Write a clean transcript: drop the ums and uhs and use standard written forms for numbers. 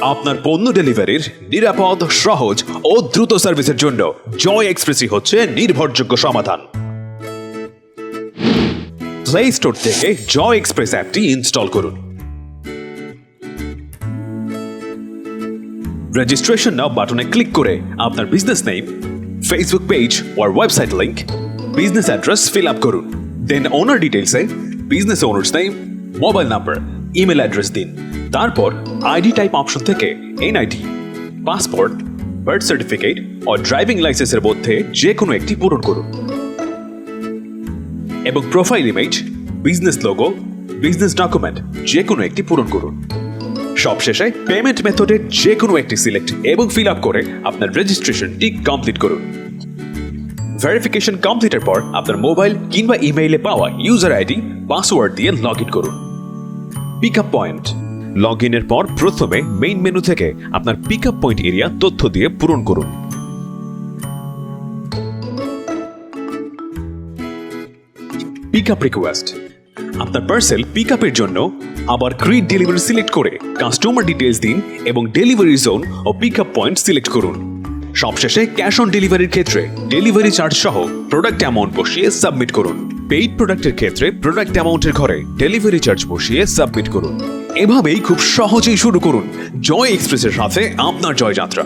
আপনার পণ্য ডেলিভারির নিরাপদ, সহজ ও দ্রুত সার্ভিসের জন্য জয় এক্সপ্রেসই হচ্ছে নির্ভরযোগ্য সমাধান। প্লে স্টোর থেকে জয় এক্সপ্রেস অ্যাপটি ইনস্টল করুন। রেজিস্ট্রেশন নাও বাটনে ক্লিক করে আপনার বিজনেস নেম, ফেসবুক পেজ ও website link, business address fill up করুন। দেন ওনার ডিটেলসে business owners name, mobile number, email address দিন। তারপর আইডি টাইপ অপশন থেকে এনআইডি, পাসপোর্ট, বার্থ সার্টিফিকেট ও ড্রাইভিং লাইসেন্সের মধ্যে যে কোনো একটি পূরণ করুন এবং profile image, business logo, business document যে কোনো একটি পূরণ করুন। সবশেষে পেমেন্ট মেথডের যে কোনো একটি সিলেক্ট এবং ফিল আপ করে আপনার রেজিস্ট্রেশনটি কমপ্লিট করুন। ভেরিফিকেশন কমপ্লিটের পর আপনার মোবাইল কিংবা ইমেইলে পাওয়া ইউজার আইডি, পাসওয়ার্ড দিয়ে লগ ইন করুন। পিক আপ পয়েন্ট লগ ইনের পর প্রথমে মেইন মেনু থেকে আপনার পিক আপ পয়েন্ট এরিয়া তথ্য দিয়ে পূরণ করুন। পিক আপ রিকোয়েস্ট আপনার পার্সেল পিক আপের জন্য আবার ক্রিয়েট ডেলিভারি সিলেক্ট করে কাস্টমার ডিটেইলস দিন এবং ডেলিভারি জোন ও পিক আপ পয়েন্ট সিলেক্ট করুন। সবশেষে ক্যাশ অন ডেলিভারির ক্ষেত্রে ডেলিভারি চার্জ সহ প্রোডাক্ট অ্যামাউন্ট বসিয়ে সাবমিট করুন। পেইড প্রোডাক্টের ক্ষেত্রে প্রোডাক্ট অ্যামাউন্টের ঘরে ডেলিভারি চার্জ বসিয়ে সাবমিট করুন। এভাবেই খুব সহজেই শুরু করুন জয় এক্সপ্রেসের সাথে আপনার জয়যাত্রা।